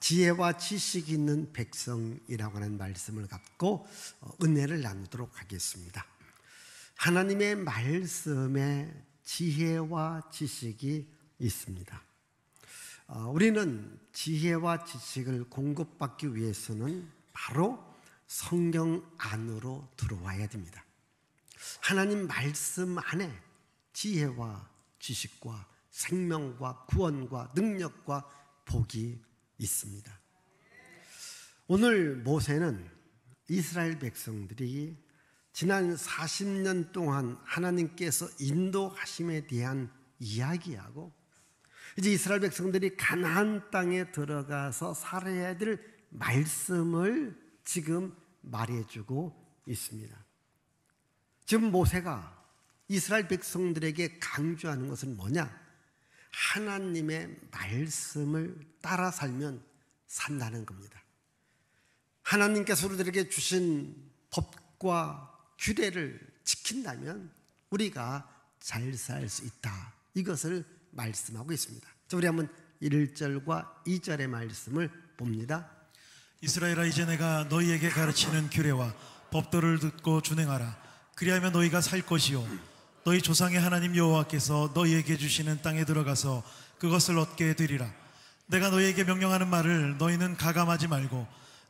지혜와 지식이 있는 백성이라고 하는 말씀을 갖고 은혜를 나누도록 하겠습니다. 하나님의 말씀에 지혜와 지식이 있습니다. 우리는 지혜와 지식을 공급받기 위해서는 바로 성경 안으로 들어와야 됩니다. 하나님 말씀 안에 지혜와 지식과 생명과 구원과 능력과 복이 있습니다. 오늘 모세는 이스라엘 백성들이 지난 40년 동안 하나님께서 인도하심에 대한 이야기하고 이제 이스라엘 백성들이 가나안 땅에 들어가서 살아야 될 말씀을 지금 말해주고 있습니다. 지금 모세가 이스라엘 백성들에게 강조하는 것은 뭐냐? 하나님의 말씀을 따라 살면 산다는 겁니다. 하나님께서 우리들에게 주신 법과 규례를 지킨다면 우리가 잘 살 수 있다. 이것을 말씀하고 있습니다. 자, 우리 한번 1절과 2절의 말씀을 봅니다. 이스라엘아, 이제 내가 너희에게 가르치는 규례와 법도를 듣고 준행하라. 그리하면 너희가 살 것이요 너희 조상의 하나님 여호와께서 너희에게 주시는 땅에 들어가서 그것을 얻게 되리라. 내가 너희에게 명령하는 말을 너희는 가감하지 말고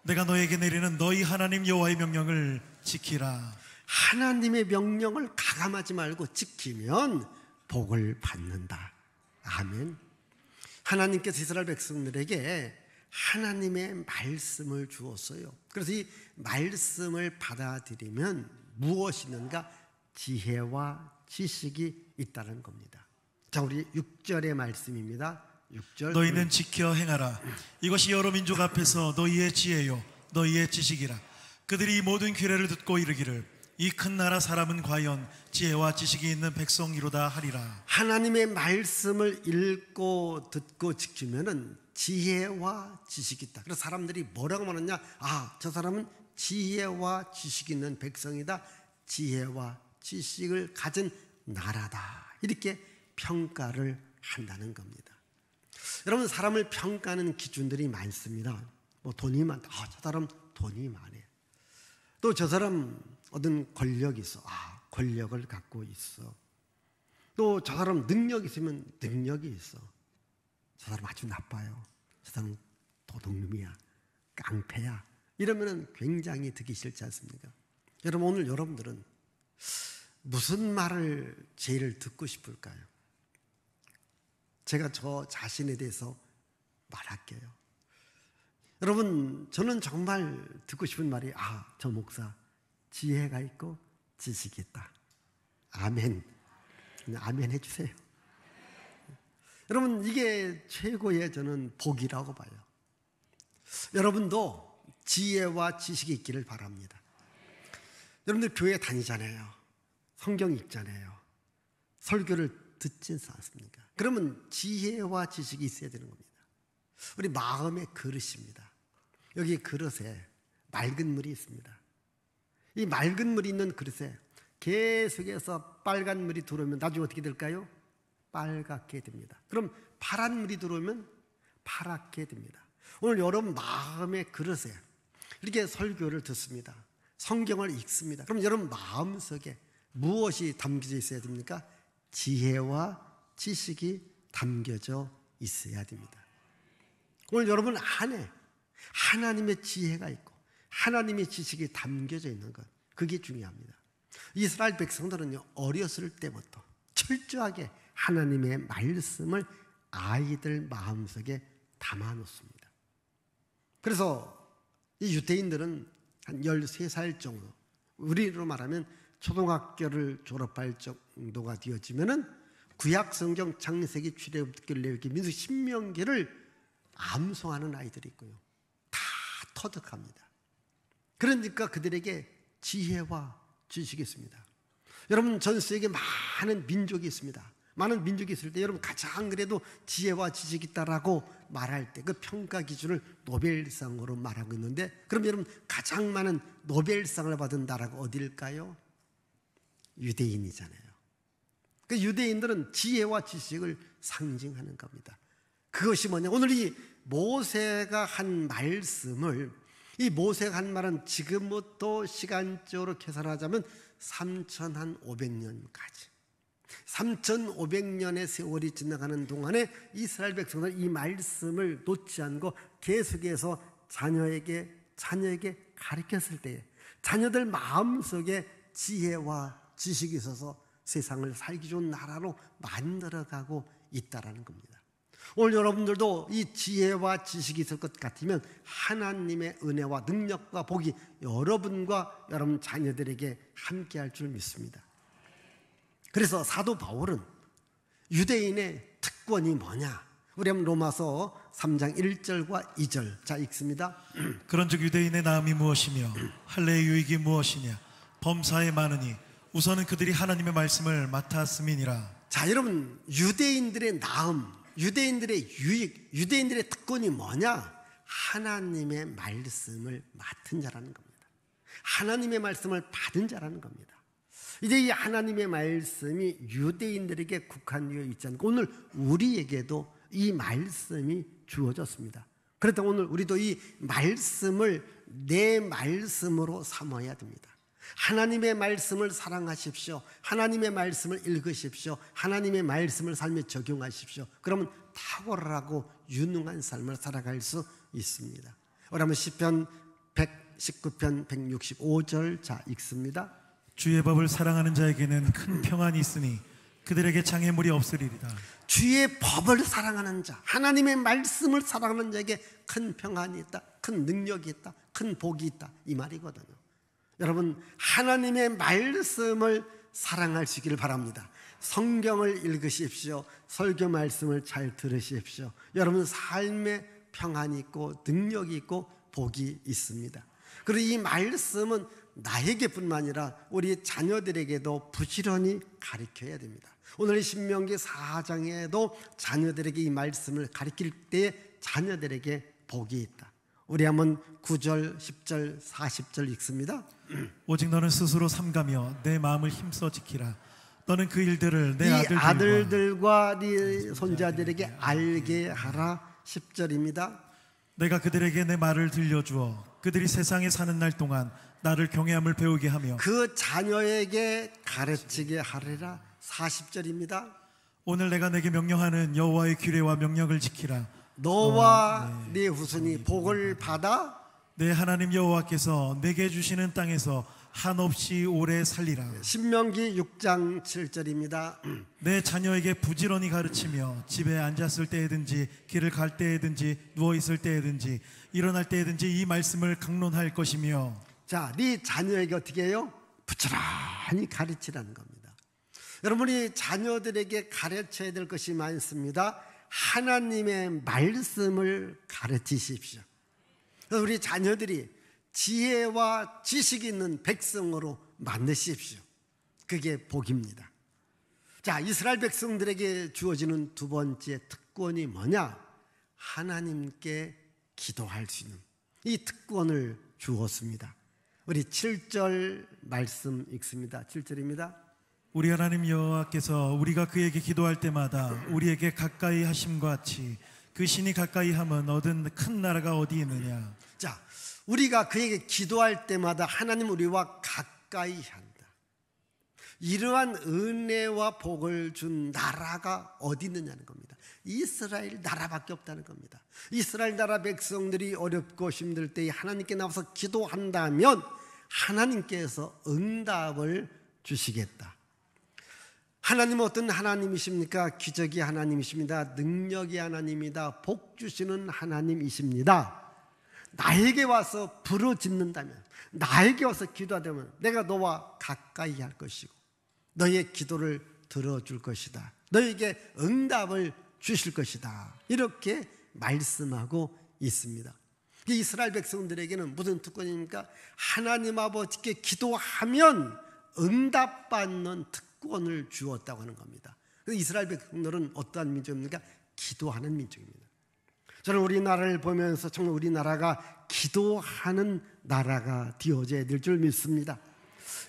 내가 너희에게 내리는 너희 하나님 여호와의 명령을 지키라. 하나님의 명령을 가감하지 말고 지키면 복을 받는다. 아멘. 하나님께서 이스라엘 백성들에게 하나님의 말씀을 주었어요. 그래서 이 말씀을 받아들이면 무엇이 있는가? 지혜와 지식이 있다는 겁니다. 자, 우리 6절의 말씀입니다. 6절. 너희는 지켜 행하라. 이것이 여러 민족 앞에서 너희의 지혜요 너희의 지식이라. 그들이 이 모든 규례를 듣고 이르기를 이 큰 나라 사람은 과연 지혜와 지식이 있는 백성이로다 하리라. 하나님의 말씀을 읽고 듣고 지키면은 지혜와 지식이 있다. 그래서 사람들이 뭐라고 말하냐? 아, 저 사람은 지혜와 지식이 있는 백성이다. 지혜와 지식을 가진 나라다. 이렇게 평가를 한다는 겁니다. 여러분, 사람을 평가하는 기준들이 많습니다. 뭐 돈이 많다. 아, 저 사람 돈이 많아. 또 저 사람 어떤 권력이 있어. 아, 권력을 갖고 있어. 또 저 사람 능력이 있으면 능력이 있어. 저 사람 아주 나빠요. 저 사람 도둑놈이야. 깡패야. 이러면 굉장히 듣기 싫지 않습니까? 여러분, 오늘 여러분들은 무슨 말을 제일 듣고 싶을까요? 제가 저 자신에 대해서 말할게요. 여러분, 저는 정말 듣고 싶은 말이 저 목사 지혜가 있고 지식이 있다. 아멘. 아멘 해주세요. 여러분, 이게 최고의 저는 복이라고 봐요. 여러분도 지혜와 지식이 있기를 바랍니다. 여러분들 교회 다니잖아요. 성경 읽잖아요. 설교를 듣지 않습니까? 그러면 지혜와 지식이 있어야 되는 겁니다. 우리 마음의 그릇입니다. 여기 그릇에 맑은 물이 있습니다. 이 맑은 물이 있는 그릇에 계속해서 빨간 물이 들어오면 나중에 어떻게 될까요? 빨갛게 됩니다. 그럼 파란 물이 들어오면 파랗게 됩니다. 오늘 여러분 마음의 그릇에 이렇게 설교를 듣습니다. 성경을 읽습니다. 그럼 여러분 마음속에 무엇이 담겨져 있어야 됩니까? 지혜와 지식이 담겨져 있어야 됩니다. 오늘 여러분 안에 하나님의 지혜가 있고 하나님의 지식이 담겨져 있는 것, 그게 중요합니다. 이스라엘 백성들은요, 어렸을 때부터 철저하게 하나님의 말씀을 아이들 마음속에 담아놓습니다. 그래서 이 유대인들은 한 13살 정도, 우리로 말하면 초등학교를 졸업할 정도가 되어지면은 구약 성경 창세기 출애굽기 레위기 민수기 신명기를 암송하는 아이들이 있고요. 다 터득합니다. 그러니까 그들에게 지혜와 지식이 있습니다. 여러분, 전 세계에 많은 민족이 있습니다. 많은 민족이 있을 때 여러분 가장 그래도 지혜와 지식이 있다라고 말할 때 그 평가 기준을 노벨상으로 말하고 있는데, 그럼 여러분 가장 많은 노벨상을 받은 나라가 어디일까요? 유대인이잖아요. 그 유대인들은 지혜와 지식을 상징하는 겁니다. 그것이 뭐냐? 오늘 이 모세가 한 말씀을, 이 모세가 한 말은 지금부터 시간적으로 계산하자면 3,500년까지 3,500년의 세월이 지나가는 동안에 이스라엘 백성들은 이 말씀을 놓지 않고 계속해서 자녀에게 가르쳤을 때에 자녀들 마음속에 지혜와 지식이 있어서 세상을 살기 좋은 나라로 만들어가고 있다는 겁니다. 오늘 여러분들도 이 지혜와 지식이 있을 것 같으면 하나님의 은혜와 능력과 복이 여러분과 여러분 자녀들에게 함께할 줄 믿습니다. 그래서 사도 바울은 유대인의 특권이 뭐냐? 우리 한번 로마서 3장 1절과 2절 자 읽습니다. 그런즉 유대인의 나음이 무엇이며 할례의 유익이 무엇이냐? 범사에 많으니 우선은 그들이 하나님의 말씀을 맡았음이니라. 자, 여러분, 유대인들의 나음, 유대인들의 유익, 유대인들의 특권이 뭐냐? 하나님의 말씀을 맡은 자라는 겁니다. 하나님의 말씀을 받은 자라는 겁니다. 이제 이 하나님의 말씀이 유대인들에게 국한되어 있지 않고 오늘 우리에게도 이 말씀이 주어졌습니다. 그렇다고 오늘 우리도 이 말씀을 내 말씀으로 삼아야 됩니다. 하나님의 말씀을 사랑하십시오. 하나님의 말씀을 읽으십시오. 하나님의 말씀을 삶에 적용하십시오. 그러면 탁월하고 유능한 삶을 살아갈 수 있습니다. 우리 한번 시편 119편 165절 자 읽습니다. 주의 법을 사랑하는 자에게는 큰 평안이 있으니 그들에게 장애물이 없으리이다. 주의 법을 사랑하는 자, 하나님의 말씀을 사랑하는 자에게 큰 평안이 있다, 큰 능력이 있다, 큰 복이 있다, 이 말이거든요. 여러분, 하나님의 말씀을 사랑할 수 있기를 바랍니다. 성경을 읽으십시오. 설교 말씀을 잘 들으십시오. 여러분 삶에 평안이 있고 능력이 있고 복이 있습니다. 그리고 이 말씀은 나에게뿐만 아니라 우리 자녀들에게도 부지런히 가르쳐야 됩니다. 오늘 신명기 4장에도 자녀들에게 이 말씀을 가르칠 때 자녀들에게 복이 있다. 우리 한번 9절, 10절, 40절 읽습니다. 오직 너는 스스로 삼가며 내 마음을 힘써 지키라. 너는 그 일들을 내 네 아들들과 네 손자들에게 알게 하라. 10절입니다. 내가 그들에게 내 말을 들려주어 그들이 세상에 사는 날 동안 나를 경외함을 배우게 하며 그 자녀에게 가르치게 하리라. 40절입니다. 오늘 내가 내게 명령하는 여호와의 규례와 명령을 지키라. 너와 네 후손이 복을 받아 내 하나님 여호와께서 내게 주시는 땅에서 한없이 오래 살리라. 신명기 6장 7절입니다. 내 자녀에게 부지런히 가르치며 집에 앉았을 때에든지 길을 갈 때에든지 누워 있을 때에든지 일어날 때에든지 이 말씀을 강론할 것이며. 자, 네 자녀에게 어떻게 해요? 부지런히 가르치라는 겁니다. 여러분이 자녀들에게 가르쳐야 될 것이 많습니다. 하나님의 말씀을 가르치십시오. 우리 자녀들이 지혜와 지식이 있는 백성으로 만드십시오. 그게 복입니다. 자, 이스라엘 백성들에게 주어지는 두 번째 특권이 뭐냐? 하나님께 기도할 수 있는 이 특권을 주었습니다. 우리 7절 말씀 읽습니다. 7절입니다. 우리 하나님 여호와께서 우리가 그에게 기도할 때마다 우리에게 가까이 하심과 같이 그 신이 가까이 하면 얻은 큰 나라가 어디 있느냐. 자, 우리가 그에게 기도할 때마다 하나님 우리와 가까이 한다. 이러한 은혜와 복을 준 나라가 어디 있느냐는 겁니다. 이스라엘 나라밖에 없다는 겁니다. 이스라엘 나라 백성들이 어렵고 힘들 때 하나님께 나와서 기도한다면 하나님께서 응답을 주시겠다. 하나님은 어떤 하나님이십니까? 기적의 하나님이십니다. 능력의 하나님이다. 복 주시는 하나님이십니다. 나에게 와서 부르짖는다면, 나에게 와서 기도하다면 내가 너와 가까이 할 것이고 너의 기도를 들어줄 것이다. 너에게 응답을 주실 것이다. 이렇게 말씀하고 있습니다. 이스라엘 백성들에게는 무슨 특권입니까? 하나님 아버지께 기도하면 응답받는 특권을 주었다고 하는 겁니다. 이스라엘 백성들은 어떠한 민족입니까? 기도하는 민족입니다. 저는 우리나라를 보면서 정말 우리나라가 기도하는 나라가 되어져야 될 줄 믿습니다.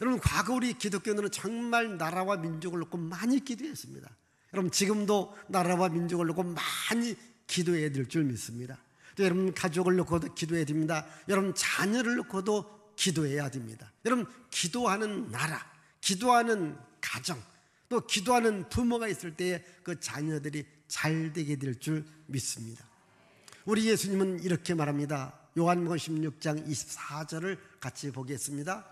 여러분, 과거 우리 기독교인들은 정말 나라와 민족을 놓고 많이 기도했습니다. 여러분, 지금도 나라와 민족을 놓고 많이 기도해야 될 줄 믿습니다. 또 여러분 가족을 놓고도 기도해야 됩니다. 여러분 자녀를 놓고도 기도해야 됩니다. 여러분 기도하는 나라, 기도하는 가정, 또 기도하는 부모가 있을 때에 그 자녀들이 잘 되게 될 줄 믿습니다. 우리 예수님은 이렇게 말합니다. 요한복음 16장 24절을 같이 보겠습니다.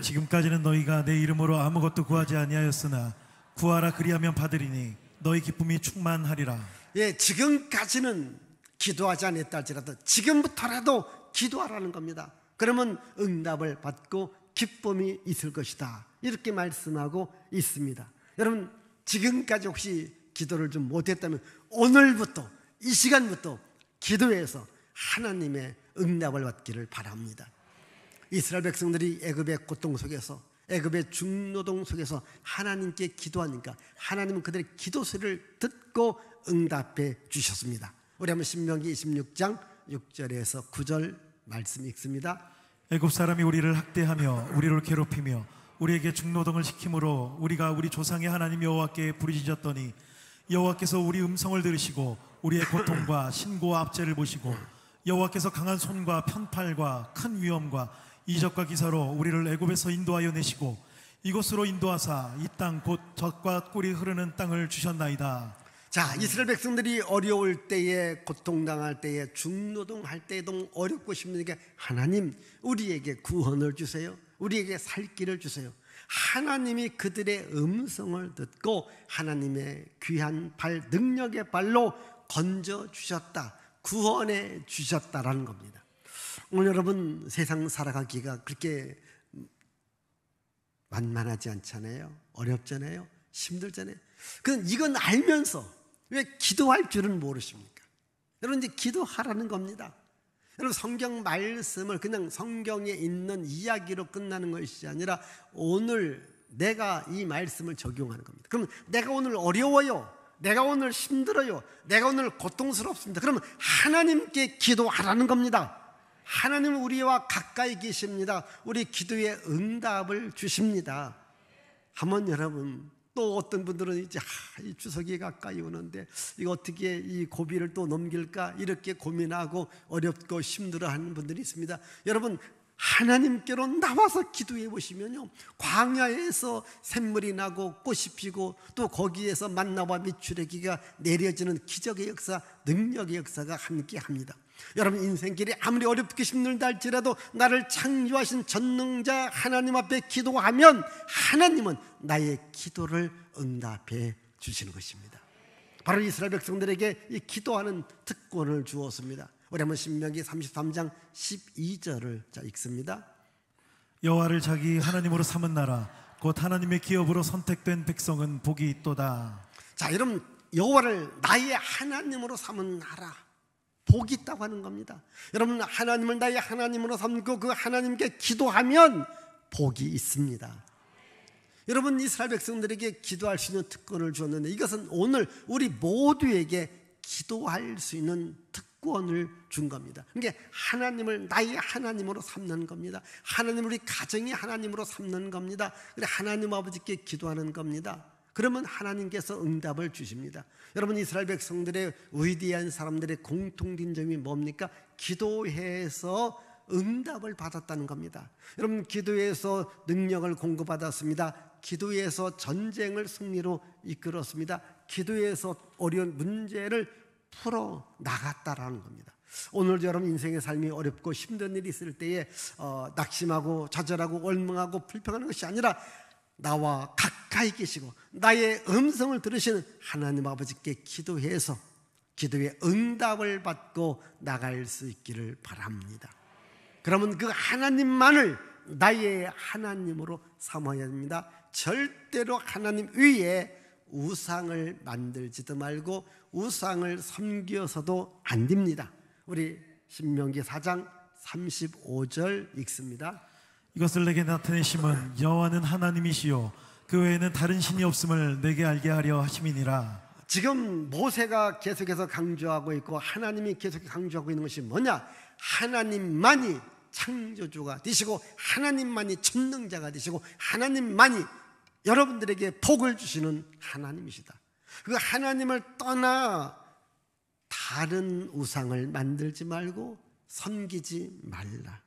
지금까지는 너희가 내 이름으로 아무것도 구하지 아니하였으나 구하라 그리하면 받으리니 너희 기쁨이 충만하리라. 예, 지금까지는 기도하지 않았다 할지라도 지금부터라도 기도하라는 겁니다. 그러면 응답을 받고 기쁨이 있을 것이다, 이렇게 말씀하고 있습니다. 여러분 지금까지 혹시 기도를 좀 못했다면 오늘부터 이 시간부터 기도해서 하나님의 응답을 받기를 바랍니다. 이스라엘 백성들이 애굽의 고통 속에서, 애굽의 중노동 속에서 하나님께 기도하니까 하나님은 그들의 기도 소리를 듣고 응답해 주셨습니다. 우리 한번 신명기 26장 6절에서 9절 말씀 읽습니다. 애굽 사람이 우리를 학대하며 우리를 괴롭히며 우리에게 중노동을 시키므로 우리가 우리 조상의 하나님 여호와께 부르짖었더니 여호와께서 우리 음성을 들으시고 우리의 고통과 신고와 압제를 보시고 여호와께서 강한 손과 편팔과 큰 위엄과 이적과 기사로 우리를 애굽에서 인도하여 내시고 이곳으로 인도하사 이 땅 곧 젖과 꿀이 흐르는 땅을 주셨나이다. 자, 이스라엘 백성들이 어려울 때에, 고통당할 때에, 중노동할 때에도 어렵고 힘드니까 하나님 우리에게 구원을 주세요, 우리에게 살 길을 주세요. 하나님이 그들의 음성을 듣고 하나님의 귀한 발, 능력의 발로 건져 주셨다, 구원해 주셨다라는 겁니다. 오늘 여러분 세상 살아가기가 그렇게 만만하지 않잖아요. 어렵잖아요. 힘들잖아요. 이건 알면서 왜 기도할 줄은 모르십니까? 여러분 이제 기도하라는 겁니다. 여러분 성경 말씀을 그냥 성경에 있는 이야기로 끝나는 것이 아니라 오늘 내가 이 말씀을 적용하는 겁니다. 그럼 내가 오늘 어려워요, 내가 오늘 힘들어요, 내가 오늘 고통스럽습니다. 그러면 하나님께 기도하라는 겁니다. 하나님은 우리와 가까이 계십니다. 우리 기도에 응답을 주십니다. 한번 여러분, 또 어떤 분들은 이제 이 추석이 가까이 오는데 이거 어떻게 이 고비를 또 넘길까, 이렇게 고민하고 어렵고 힘들어하는 분들이 있습니다. 여러분 하나님께로 나와서 기도해 보시면요, 광야에서 샘물이 나고 꽃이 피고 또 거기에서 만나와 미추레기가 내려지는 기적의 역사, 능력의 역사가 함께합니다. 여러분 인생길이 아무리 어렵게 힘들다 할지라도 나를 창조하신 전능자 하나님 앞에 기도하면 하나님은 나의 기도를 응답해 주시는 것입니다. 바로 이스라엘 백성들에게 이 기도하는 특권을 주었습니다. 우리 한번 신명기 33장 12절을 읽습니다. 여호와를 자기 하나님으로 삼은 나라 곧 하나님의 기업으로 선택된 백성은 복이 있도다. 자, 여러분 여호와를 나의 하나님으로 삼은 나라, 복이 있다고 하는 겁니다. 여러분 하나님을 나의 하나님으로 삼고 그 하나님께 기도하면 복이 있습니다. 여러분 이스라엘 백성들에게 기도할 수 있는 특권을 주었는데 이것은 오늘 우리 모두에게 기도할 수 있는 특권을 준 겁니다. 그러니까 하나님을 나의 하나님으로 삼는 겁니다. 하나님을 우리 가정의 하나님으로 삼는 겁니다. 그래 하나님 아버지께 기도하는 겁니다. 그러면 하나님께서 응답을 주십니다. 여러분 이스라엘 백성들의 위대한 사람들의 공통된 점이 뭡니까? 기도해서 응답을 받았다는 겁니다. 여러분 기도해서 능력을 공급받았습니다. 기도해서 전쟁을 승리로 이끌었습니다. 기도해서 어려운 문제를 풀어 나갔다라는 겁니다. 오늘 여러분 인생의 삶이 어렵고 힘든 일이 있을 때에 낙심하고 좌절하고 원망하고 불평하는 것이 아니라 나와 가까이 계시고 나의 음성을 들으시는 하나님 아버지께 기도해서 기도의 응답을 받고 나갈 수 있기를 바랍니다. 그러면 그 하나님만을 나의 하나님으로 삼아야 합니다. 절대로 하나님 위에 우상을 만들지도 말고 우상을 섬겨서도 안 됩니다. 우리 신명기 4장 35절 읽습니다. 이것을 내게 나타내심은 여호와는 하나님이시요 그 외에는 다른 신이 없음을 내게 알게 하려 하심이니라. 지금 모세가 계속해서 강조하고 있고 하나님이 계속 강조하고 있는 것이 뭐냐? 하나님만이 창조주가 되시고 하나님만이 전능자가 되시고 하나님만이 여러분들에게 복을 주시는 하나님이시다. 그 하나님을 떠나 다른 우상을 만들지 말고 섬기지 말라.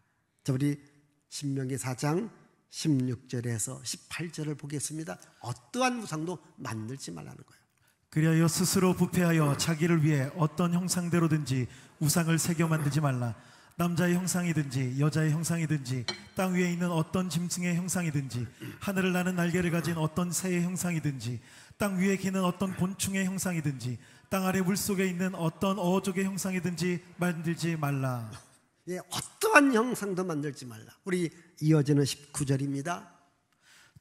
자, 우리 신명기 4장 16절에서 18절을 보겠습니다. 어떠한 우상도 만들지 말라는 거예요. 그리하여 스스로 부패하여 자기를 위해 어떤 형상대로든지 우상을 새겨 만들지 말라. 남자의 형상이든지 여자의 형상이든지 땅 위에 있는 어떤 짐승의 형상이든지 하늘을 나는 날개를 가진 어떤 새의 형상이든지 땅 위에 기는 어떤 곤충의 형상이든지 땅 아래 물속에 있는 어떤 어족의 형상이든지 만들지 말라. 예, 어떠한 형상도 만들지 말라. 우리 이어지는 19절입니다.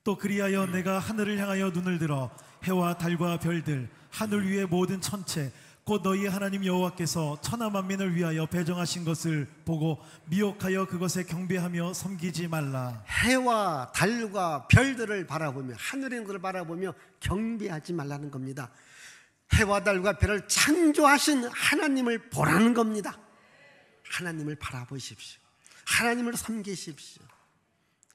또 그리하여 내가 하늘을 향하여 눈을 들어 해와 달과 별들 하늘 위의 모든 천체 곧 너희의 하나님 여호와께서 천하 만민을 위하여 배정하신 것을 보고 미혹하여 그것에 경배하며 섬기지 말라. 해와 달과 별들을 바라보며 하늘에 있는 것을 바라보며 경배하지 말라는 겁니다. 해와 달과 별을 창조하신 하나님을 보라는 겁니다. 하나님을 바라보십시오. 하나님을 섬기십시오.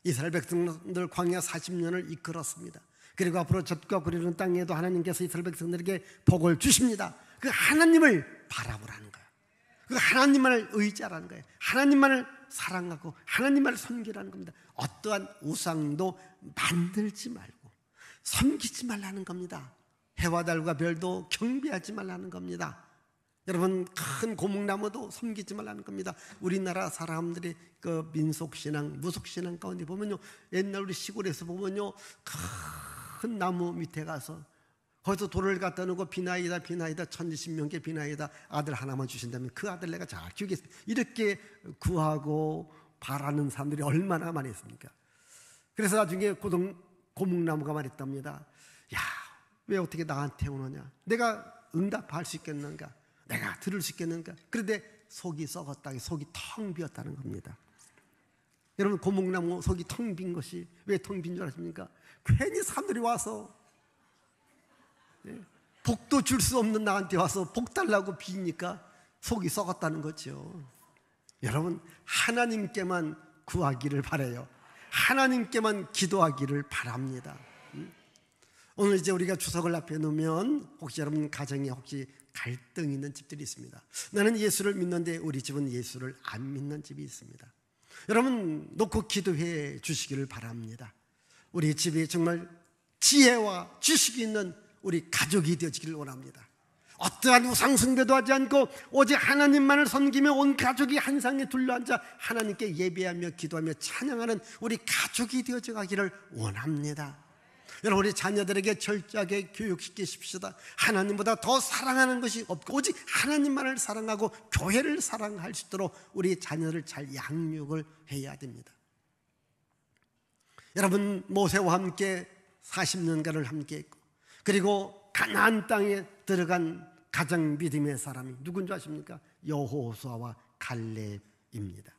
이스라엘 백성들 광야 40년을 이끌었습니다. 그리고 앞으로 젖과 꿀이는 땅에도 하나님께서 이스라엘 백성들에게 복을 주십니다. 그 하나님을 바라보라는 거예요. 그 하나님만을 의지하라는 거예요. 하나님만을 사랑하고 하나님만을 섬기라는 겁니다. 어떠한 우상도 만들지 말고 섬기지 말라는 겁니다. 해와 달과 별도 경배하지 말라는 겁니다. 여러분, 큰 고목나무도 섬기지 말라는 겁니다. 우리나라 사람들이 그 민속신앙, 무속신앙 가운데 보면요, 옛날 우리 시골에서 보면요, 큰 나무 밑에 가서 거기서 돌을 갖다 놓고 비나이다 천지신명계 비나이다 아들 하나만 주신다면 그 아들 내가 잘 키우겠습니다, 이렇게 구하고 바라는 사람들이 얼마나 많이 있습니까? 그래서 나중에 고목나무가 말했답니다. 야, 왜 어떻게 나한테 오느냐? 내가 응답할 수 있겠는가? 내가 들을 수 있겠는가? 그런데 속이 썩었다, 속이 텅 비었다는 겁니다. 여러분, 고목나무 속이 텅 빈 것이 왜 텅 빈 줄 아십니까? 괜히 사람들이 와서 복도 줄 수 없는 나한테 와서 복 달라고 비니까 속이 썩었다는 거죠. 여러분, 하나님께만 구하기를 바라요. 하나님께만 기도하기를 바랍니다. 오늘 이제 우리가 추석을 앞에 놓으면 혹시 여러분 가정에 혹시 갈등이 있는 집들이 있습니다. 나는 예수를 믿는데 우리 집은 예수를 안 믿는 집이 있습니다. 여러분, 놓고 기도해 주시기를 바랍니다. 우리 집이 정말 지혜와 지식이 있는 우리 가족이 되어지기를 원합니다. 어떠한 우상 숭배도 하지 않고 오직 하나님만을 섬기며 온 가족이 한 상에 둘러앉아 하나님께 예배하며 기도하며 찬양하는 우리 가족이 되어져 가기를 원합니다. 여러분, 우리 자녀들에게 철저하게 교육시키십시다. 하나님보다 더 사랑하는 것이 없고 오직 하나님만을 사랑하고 교회를 사랑할 수 있도록 우리 자녀를 잘 양육을 해야 됩니다. 여러분, 모세와 함께 40년간을 함께 했고 그리고 가나안 땅에 들어간 가장 믿음의 사람이 누군지 아십니까? 여호수아와 갈렙입니다.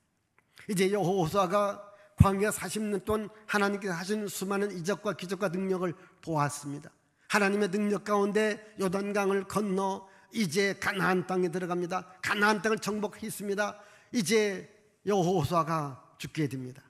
이제 여호수아가 광야 40년 동안 하나님께서 하신 수많은 이적과 기적과 능력을 보았습니다. 하나님의 능력 가운데 요단강을 건너 이제 가나안 땅에 들어갑니다. 가나안 땅을 정복했습니다. 이제 여호수아가 죽게 됩니다.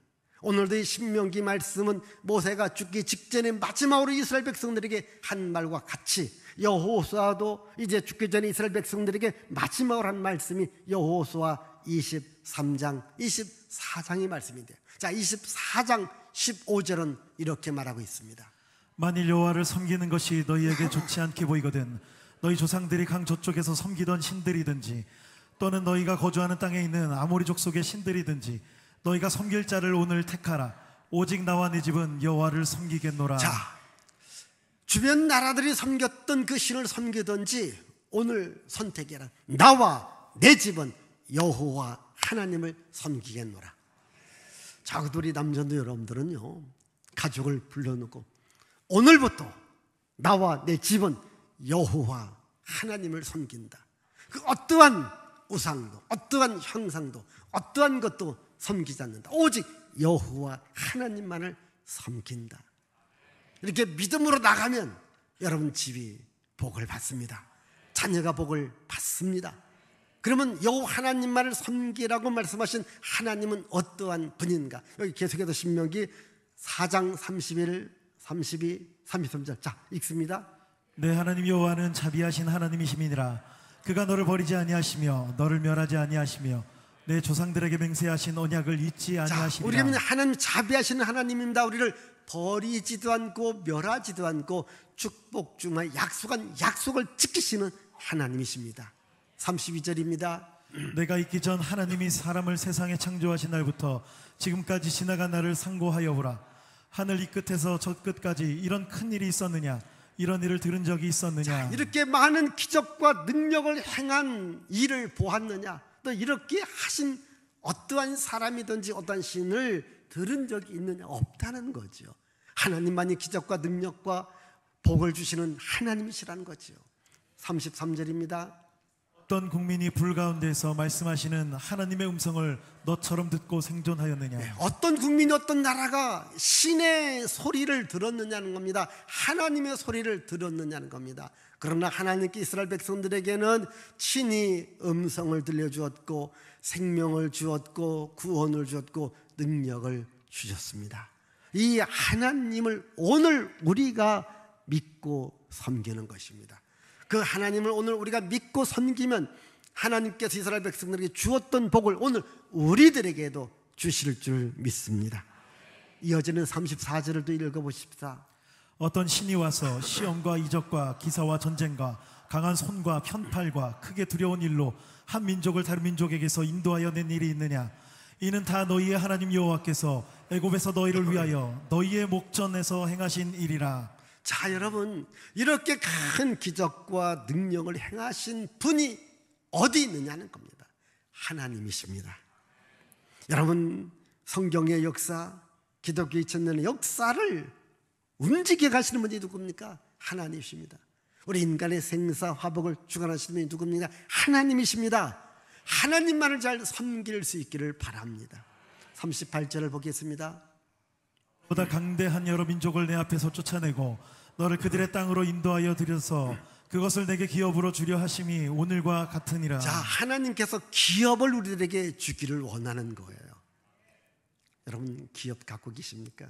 오늘도 이 신명기 말씀은 모세가 죽기 직전에 마지막으로 이스라엘 백성들에게 한 말과 같이 여호수아도 이제 죽기 전에 이스라엘 백성들에게 마지막으로 한 말씀이 여호수아 23장 24장의 말씀인데요. 자, 24장 15절은 이렇게 말하고 있습니다. 만일 여호와를 섬기는 것이 너희에게 좋지 않게 보이거든 너희 조상들이 강 저쪽에서 섬기던 신들이든지 또는 너희가 거주하는 땅에 있는 아모리 족속의 신들이든지 너희가 섬길 자를 오늘 택하라. 오직 나와 내 집은 여호와를 섬기겠노라. 자, 주변 나라들이 섬겼던 그 신을 섬기든지 오늘 선택해라. 나와 내 집은 여호와 하나님을 섬기겠노라. 자, 우리 남전도 여러분들은요, 가족을 불러놓고 오늘부터 나와 내 집은 여호와 하나님을 섬긴다. 그 어떠한 우상도 어떠한 형상도 어떠한 것도 섬기지 않는다. 오직 여호와 하나님만을 섬긴다. 이렇게 믿음으로 나가면 여러분 집이 복을 받습니다. 자녀가 복을 받습니다. 그러면 여호와 하나님만을 섬기라고 말씀하신 하나님은 어떠한 분인가? 여기 계속해서 신명기 4장 31, 32, 33절 자 읽습니다. 내 하나님 여호와는 자비하신 하나님이심이니라. 그가 너를 버리지 아니하시며 너를 멸하지 아니하시며 내 조상들에게 맹세하신 언약을 잊지 자, 아니하시리라. 우리는 하나님 자비하시는 하나님입니다. 우리를 버리지도 않고 멸하지도 않고 축복 중에 약속한 약속을 지키시는 하나님이십니다. 32절입니다. 내가 있기 전 하나님이 사람을 세상에 창조하신 날부터 지금까지 지나간 날을 상고하여 보라. 하늘 이 끝에서 저 끝까지 이런 큰 일이 있었느냐? 이런 일을 들은 적이 있었느냐? 이렇게 많은 기적과 능력을 행한 일을 보았느냐? 또 이렇게 하신 어떠한 사람이든지 어떠한 신을 들은 적이 있느냐? 없다는 거죠. 하나님만이 기적과 능력과 복을 주시는 하나님이시라는 거죠. 33절입니다. 어떤 국민이 불 가운데서 말씀하시는 하나님의 음성을 너처럼 듣고 생존하였느냐? 어떤 국민이 어떤 나라가 신의 소리를 들었느냐는 겁니다. 하나님의 소리를 들었느냐는 겁니다. 그러나 하나님께 이스라엘 백성들에게는 친히 음성을 들려주었고 생명을 주었고 구원을 주었고 능력을 주셨습니다. 이 하나님을 오늘 우리가 믿고 섬기는 것입니다. 그 하나님을 오늘 우리가 믿고 섬기면 하나님께서 이스라엘 백성들에게 주었던 복을 오늘 우리들에게도 주실 줄 믿습니다. 이어지는 34절을 또 읽어보십시다. 어떤 신이 와서 시험과 이적과 기사와 전쟁과 강한 손과 편팔과 크게 두려운 일로 한 민족을 다른 민족에게서 인도하여 낸 일이 있느냐? 이는 다 너희의 하나님 여호와께서 애굽에서 너희를 위하여 너희의 목전에서 행하신 일이라. 자, 여러분, 이렇게 큰 기적과 능력을 행하신 분이 어디 있느냐는 겁니다. 하나님이십니다. 여러분, 성경의 역사, 기독교 2000년의 역사를 움직여 가시는 분이 누굽니까? 하나님이십니다. 우리 인간의 생사 화복을 주관하시는 분이 누굽니까? 하나님이십니다. 하나님만을 잘 섬길 수 있기를 바랍니다. 38절을 보겠습니다. 보다 강대한 여러 민족을 내 앞에서 쫓아내고 너를 그들의 땅으로 인도하여 들여서 그것을 내게 기업으로 주려 하심이 오늘과 같으니라. 자, 하나님께서 기업을 우리들에게 주기를 원하는 거예요. 여러분, 기업 갖고 계십니까?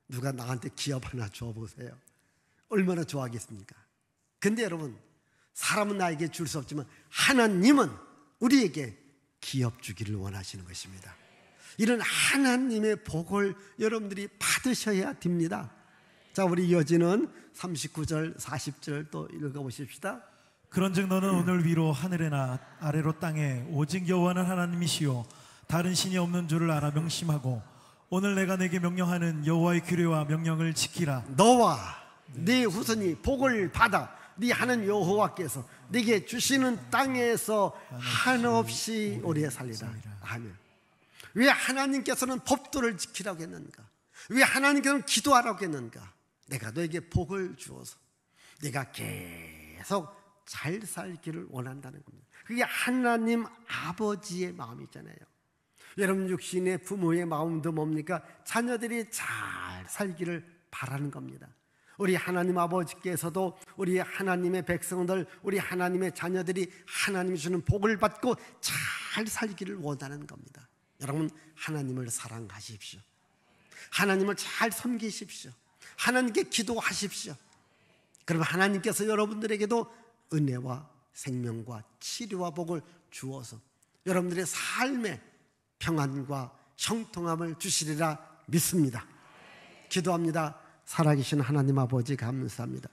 누가 나한테 기업 하나 줘보세요. 얼마나 좋아하겠습니까? 근데 여러분, 사람은 나에게 줄 수 없지만 하나님은 우리에게 기업 주기를 원하시는 것입니다. 이런 하나님의 복을 여러분들이 받으셔야 됩니다. 자, 우리 이어지는 39절, 40절 또 읽어보십시다. 그런즉 너는 오늘 위로 하늘에나 아래로 땅에 오직 여호와는 하나님이시요 다른 신이 없는 줄을 알아 명심하고 오늘 내가 내게 명령하는 여호와의 규례와 명령을 지키라. 너와 네 후손이 복을 받아 네 하나님 여호와께서 네게 주시는 땅에서 한없이 오래 살리라. 아멘. 왜 하나님께서는 법도를 지키라고 했는가? 왜 하나님께서는 기도하라고 했는가? 내가 너에게 복을 주어서 네가 계속 잘 살기를 원한다는 겁니다. 그게 하나님 아버지의 마음이잖아요. 여러분 육신의 부모의 마음도 뭡니까? 자녀들이 잘 살기를 바라는 겁니다. 우리 하나님 아버지께서도 우리 하나님의 백성들, 우리 하나님의 자녀들이 하나님이 주는 복을 받고 잘 살기를 원하는 겁니다. 여러분, 하나님을 사랑하십시오. 하나님을 잘 섬기십시오. 하나님께 기도하십시오. 그럼 하나님께서 여러분들에게도 은혜와 생명과 치료와 복을 주어서 여러분들의 삶에 평안과 형통함을 주시리라 믿습니다. 기도합니다. 살아계신 하나님 아버지 감사합니다.